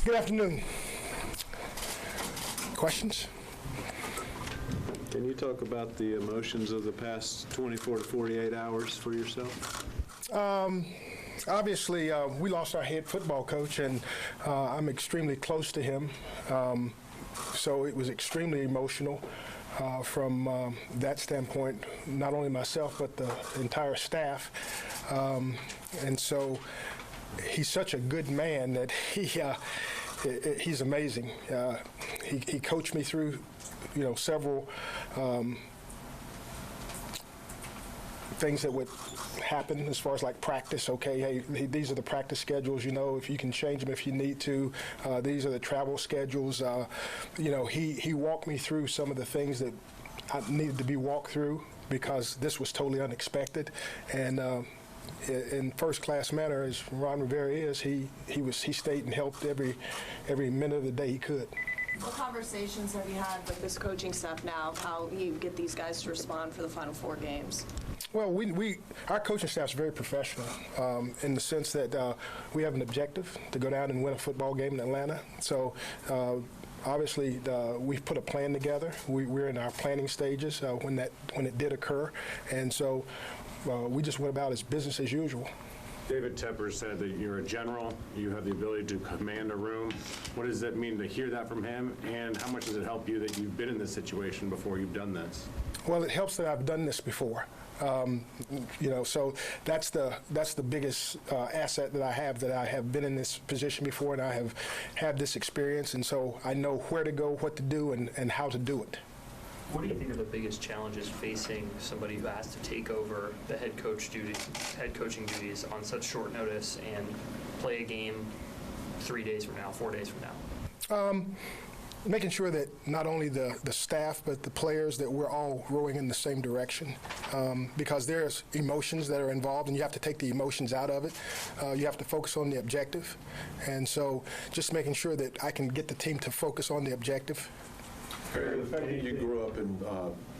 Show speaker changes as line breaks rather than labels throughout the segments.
Good afternoon. Questions?
Can you talk about the emotions of the past 24 to 48 hours for yourself?
Obviously, we lost our head football coach, and I'm extremely close to him. So it was extremely emotional from that standpoint, not only myself, but the entire staff. And so he's such a good man that he's amazing. He coached me through, several things that would happen as far as like practice. Okay, hey, these are the practice schedules. If you can change them if you need to. These are the travel schedules. He walked me through some of the things that I needed to be walked through because this was totally unexpected. And in first-class manner, as Ron Rivera is, he stayed and helped every minute of the day he could.
What conversations have you had with this coaching staff now, how you get these guys to respond for the final 4 games?
Well, our coaching staff is very professional in the sense that we have an objective to go down and win a football game in Atlanta. So obviously we've put a plan together. We're in our planning stages when it did occur, and so we just went about as business as usual.
David Tepper said that you're a general, you have the ability to command a room. What does that mean to hear that from him, and how much does it help you that you've been in this situation before you've done this?
Well, it helps that I've done this before. So that's the biggest asset that I have been in this position before, and I have had this experience, and so I know where to go, what to do, and how to do it.
What do you think are the biggest challenges facing somebody who has to take over the head coaching duties on such short notice and play a game 3 days from now, 4 days from now?
Making sure that not only the staff but the players, that we're all rowing in the same direction, because there's emotions that are involved and you have to take the emotions out of it. You have to focus on the objective, and so just making sure that I can get the team to focus on the objective.
The fact that you grew up in,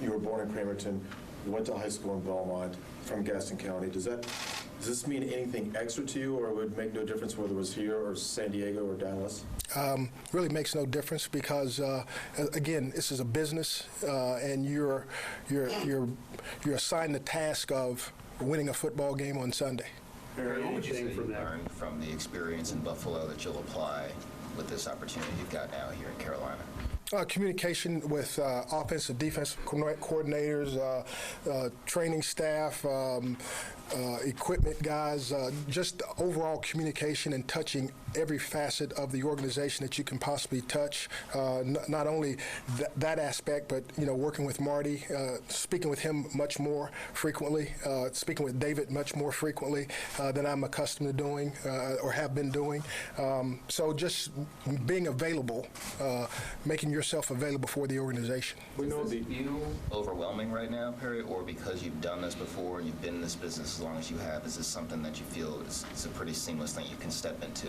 you were born in Cramerton, you went to high school in Belmont from Gaston County, does this mean anything extra to you, or would it make no difference whether it was here or San Diego or Dallas?
Really makes no difference because, again, this is a business, and you're assigned the task of winning a football game on Sunday.
What would you say you learned from the experience in Buffalo that you'll apply with this opportunity you've got now here in Carolina?
Communication with offensive, defensive coordinators, training staff, equipment guys, just overall communication and touching every facet of the organization that you can possibly touch. Not only that aspect, but working with Marty, speaking with him much more frequently, speaking with David much more frequently than I'm accustomed to doing or have been doing. So just being available, making yourself available for the organization.
Does this feel overwhelming right now, Perry, or because you've done this before and you've been in this business as long as you have, is this something that you feel is a pretty seamless thing you can step into?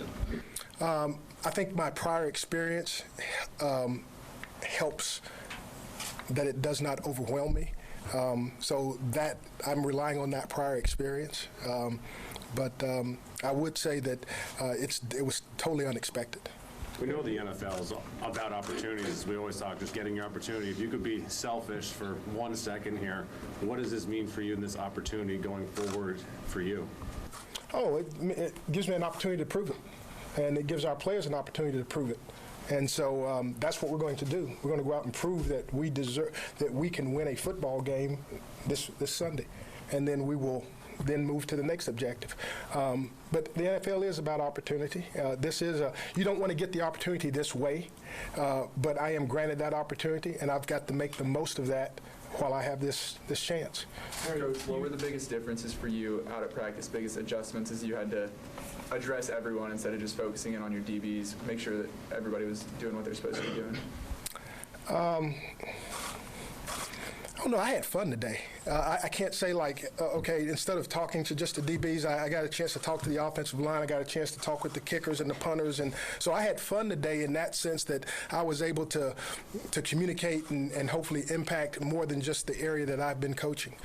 I think my prior experience helps that it does not overwhelm me. So that I'm relying on that prior experience. But I would say that it was totally unexpected.
We know the NFL is about opportunities. We always talk just getting your opportunity. If you could be selfish for 1 second here, what does this mean for you in this opportunity going forward for you?
Oh, it gives me an opportunity to prove it, and it gives our players an opportunity to prove it. And so that's what we're going to do. We're going to go out and prove that we can win a football game this Sunday, and then we will move to the next objective. But the NFL is about opportunity. You don't want to get the opportunity this way, but I am granted that opportunity, and I've got to make the most of that while I have this chance.
Coach, what were the biggest differences for you out at practice, biggest adjustments as you had to address everyone instead of just focusing in on your DBs, make sure that everybody was doing what they're supposed to be doing?
Oh, no, I had fun today. I can't say okay, instead of talking to just the DBs, I got a chance to talk to the offensive line. I got a chance to talk with the kickers and the punters. And so I had fun today in that sense that I was able to communicate and hopefully impact more than just the area that I've been coaching.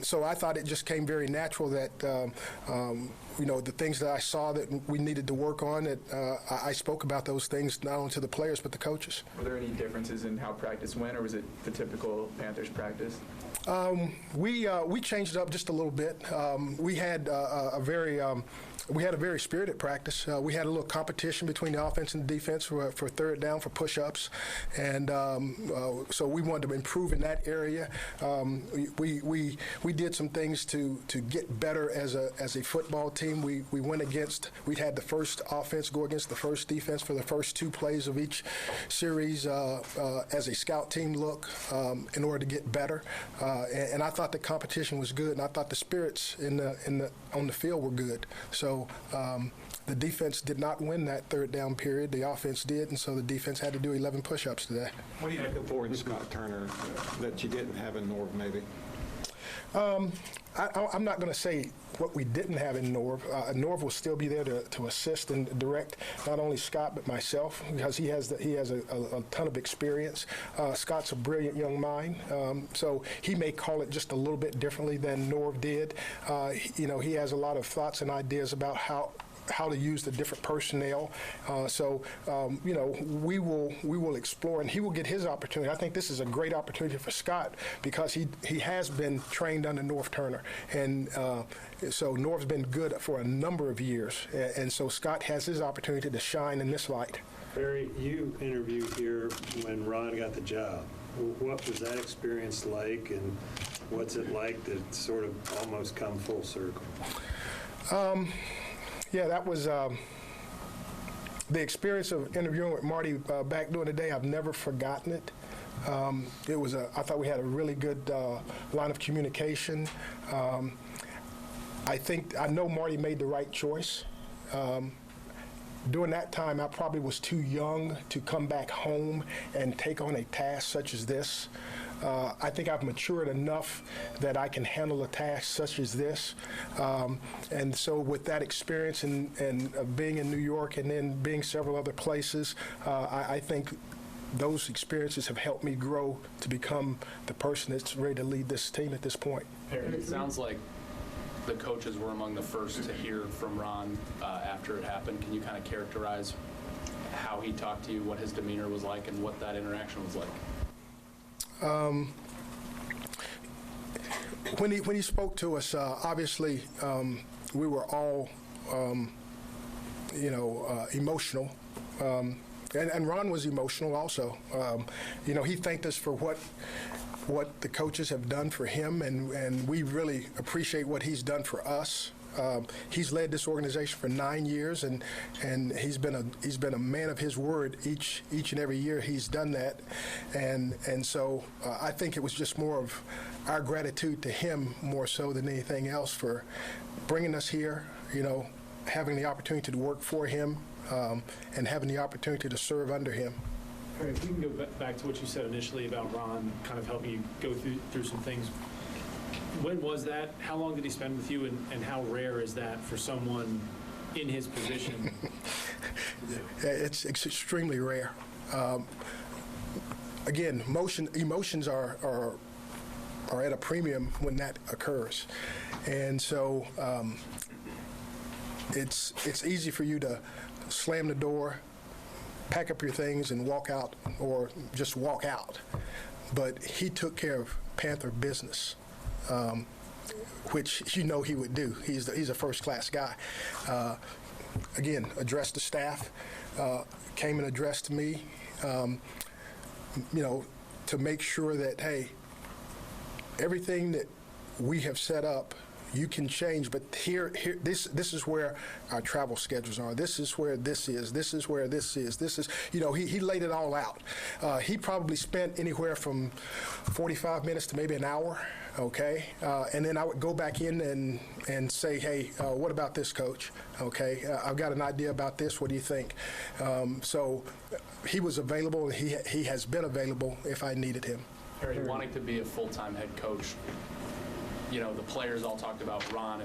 So I thought it just came very natural that, the things that I saw that we needed to work on, that I spoke about those things not only to the players but the coaches.
Were there any differences in how practice went, or was it the typical Panthers practice?
We changed it up just a little bit. We had a very spirited practice. We had a little competition between the offense and the defense for third down, for push-ups, and so we wanted to improve in that area. We did some things to get better as a football team. We had the first offense go against the first defense for the first 2 plays of each series as a scout team look in order to get better. And I thought the competition was good, and I thought the spirits on the field were good. So the defense did not win that third down period. The offense did, and so the defense had to do 11 push-ups today.
What are you looking for in Scott Turner that you didn't have in Norv, maybe?
I'm not going to say what we didn't have in Norv. Norv will still be there to assist and direct not only Scott but myself, because he has a ton of experience. Scott's a brilliant young mind, so he may call it just a little bit differently than Norv did. He has a lot of thoughts and ideas about how to use the different personnel. We will explore, and he will get his opportunity. I think this is a great opportunity for Scott because he has been trained under Norv Turner, and so Norv's been good for a number of years, and so Scott has his opportunity to shine in this light.
Barry, you interviewed here when Ron got the job. What was that experience like, and what's it like to sort of almost come full circle?
Yeah, that was the experience of interviewing with Marty back during the day. I've never forgotten it. I thought we had a really good line of communication. I know Marty made the right choice. During that time, I probably was too young to come back home and take on a task such as this. I think I've matured enough that I can handle a task such as this. And so with that experience and being in New York and then being several other places, I think those experiences have helped me grow to become the person that's ready to lead this team at this point.
It sounds like the coaches were among the first to hear from Ron after it happened. Can you kind of characterize how he talked to you, what his demeanor was like, and what that interaction was like?
When he spoke to us, obviously we were all, emotional. And Ron was emotional also. He thanked us for what the coaches have done for him, and we really appreciate what he's done for us. He's led this organization for 9 years, and he's been a man of his word each and every year he's done that, and so I think it was just more of our gratitude to him more so than anything else for bringing us here, having the opportunity to work for him, and having the opportunity to serve under him.
If we can go back to what you said initially about Ron kind of helping you go through some things. When was that? How long did he spend with you, and how rare is that for someone in his position?
It's extremely rare. Again, emotions are at a premium when that occurs, and so it's easy for you to slam the door, pack up your things, and walk out, or just walk out. But he took care of Panther business. Which he would do. He's a first-class guy. Again, addressed the staff, came and addressed me, to make sure that, hey, everything that we have set up, you can change, but this is where our travel schedules are. This is where this is. This is where this is. This is, he laid it all out. He probably spent anywhere from 45 minutes to maybe an hour, okay? And then I would go back in and say, hey, what about this, coach? Okay, I've got an idea about this. What do you think? So he was available. He has been available if I needed him.
Harry, wanting to be a full-time head coach, the players all talked about Ron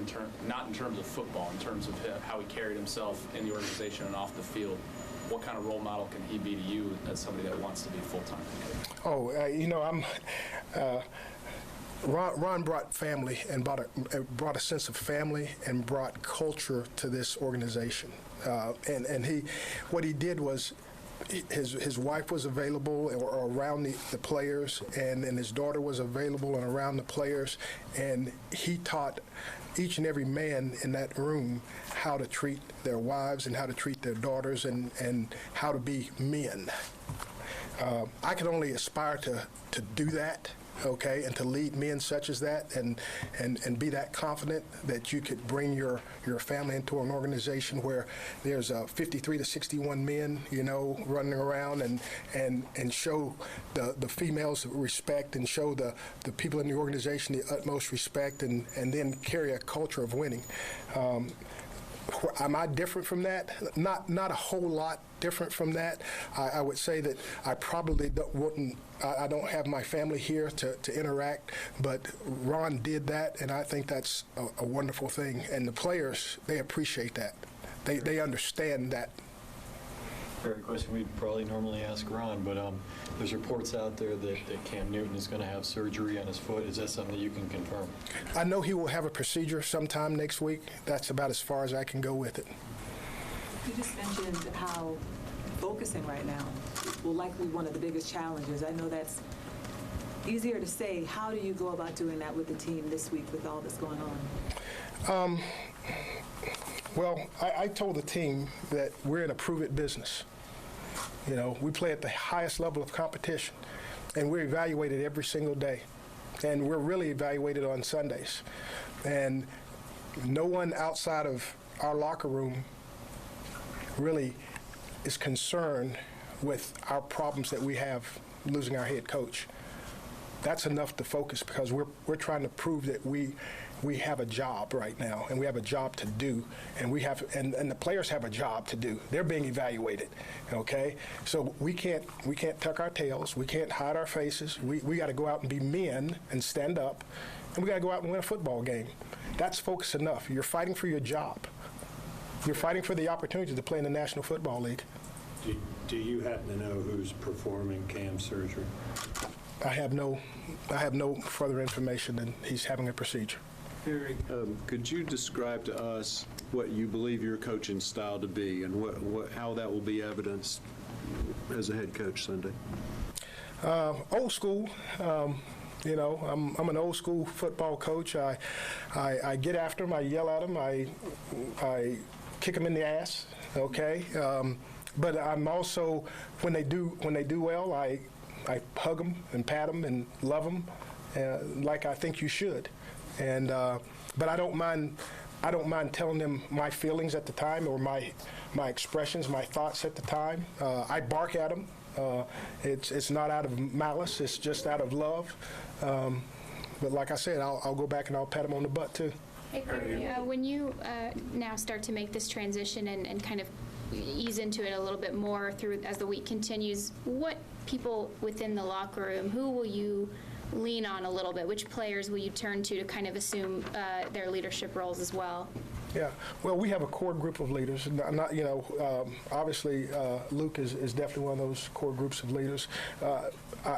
not in terms of football, in terms of how he carried himself in the organization and off the field. What kind of role model can he be to you as somebody that wants to be full-time head coach?
Oh, Ron brought family and brought a sense of family and brought culture to this organization. And what he did was, his wife was available or around the players, and his daughter was available and around the players, and he taught each and every man in that room how to treat their wives and how to treat their daughters and how to be men. I can only aspire to do that, okay, and to lead men such as that, and be that confident that you could bring your family into an organization where there's 53 to 61 men, running around and show the females respect and show the people in the organization the utmost respect and then carry a culture of winning. Am I different from that? Not a whole lot different from that. I would say that I probably I don't have my family here to interact, but Ron did that, and I think that's a wonderful thing. And the players, they appreciate that. They understand that.
Very question we'd probably normally ask Ron, but there's reports out there that Cam Newton is going to have surgery on his foot. Is that something that you can confirm?
I know he will have a procedure sometime next week. That's about as far as I can go with it.
You just mentioned how focusing right now will likely be one of the biggest challenges. I know that's easier to say. How do you go about doing that with the team this week with all that's going on?
Well, I told the team that we're in a prove-it business. We play at the highest level of competition, and we're evaluated every single day. And we're really evaluated on Sundays. And no one outside of our locker room really is concerned with our problems that we have losing our head coach. That's enough to focus because we're trying to prove that we have a job right now, and we have a job to do, and and the players have a job to do. They're being evaluated, okay? So we can't tuck our tails. We can't hide our faces. We got to go out and be men and stand up, and we got to go out and win a football game. That's focus enough. You're fighting for your job. You're fighting for the opportunity to play in the National Football League.
Do you happen to know who's performing Cam's surgery?
I have no further information than he's having a procedure.
Eric, could you describe to us what you believe your coaching style to be and how that will be evidenced as a head coach Sunday?
Old school. I'm an old school football coach. I get after them. I yell at them. I kick them in the ass. Okay. But I'm also, when they do well, I hug them and pat them and love them like I think you should. And but I don't mind telling them my feelings at the time or my expressions, my thoughts at the time. I bark at them. It's not out of malice. It's just out of love. But like I said, I'll go back and I'll pat them on the butt too.
Hey, when you now start to make this transition and kind of ease into it a little bit more as the week continues, what people within the locker room, who will you lean on a little bit? Which players will you turn to kind of assume their leadership roles as well?
Yeah, well, we have a core group of leaders. Obviously, Luke is definitely one of those core groups of leaders.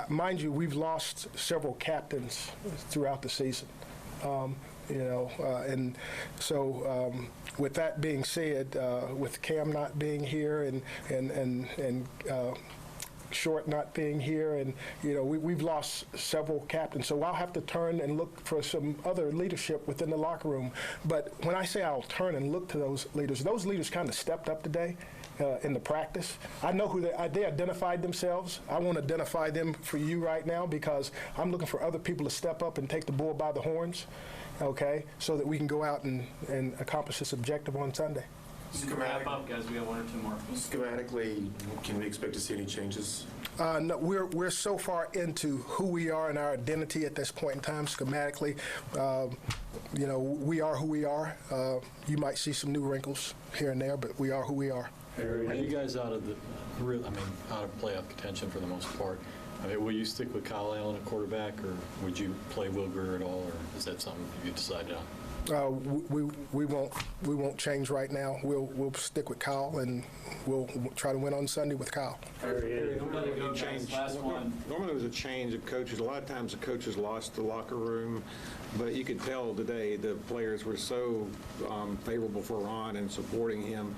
Mind you, we've lost several captains throughout the season. And so with that being said, with Cam not being here and Short not being here, and we've lost several captains, so I'll have to turn and look for some other leadership within the locker room. But when I say I'll turn and look to those leaders kind of stepped up today in the practice. I know who they identified themselves. I won't identify them for you right now because I'm looking for other people to step up and take the bull by the horns, okay, so that we can go out and accomplish this objective on Sunday.
Wrap up, guys. We have one or two more.
Schematically, can we expect to see any changes?
No, we're so far into who we are and our identity at this point in time. Schematically, we are who we are. You might see some new wrinkles here and there, but we are who we are.
Are you guys out of playoff contention for the most part? I mean, will you stick with Kyle Allen at quarterback, or would you play Will Greer at all, or is that something you decided on?
We won't change right now. We'll stick with Kyle, and we'll try to win on Sunday with Kyle.
Normally there was a change of coaches. A lot of times the coaches lost the locker room, but you could tell today the players were so favorable for Ron and supporting him.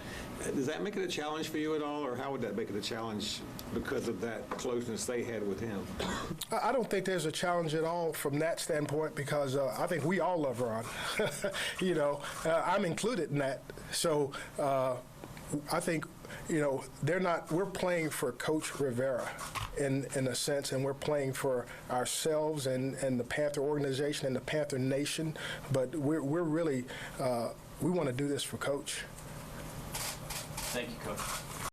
Does that make it a challenge for you at all, or how would that make it a challenge because of that closeness they had with him?
I don't think there's a challenge at all from that standpoint, because I think we all love Ron. I'm included in that. So I think, we're playing for Coach Rivera in a sense, and we're playing for ourselves and the Panther organization and the Panther Nation. But we're really, we want to do this for Coach.
Thank you, Coach.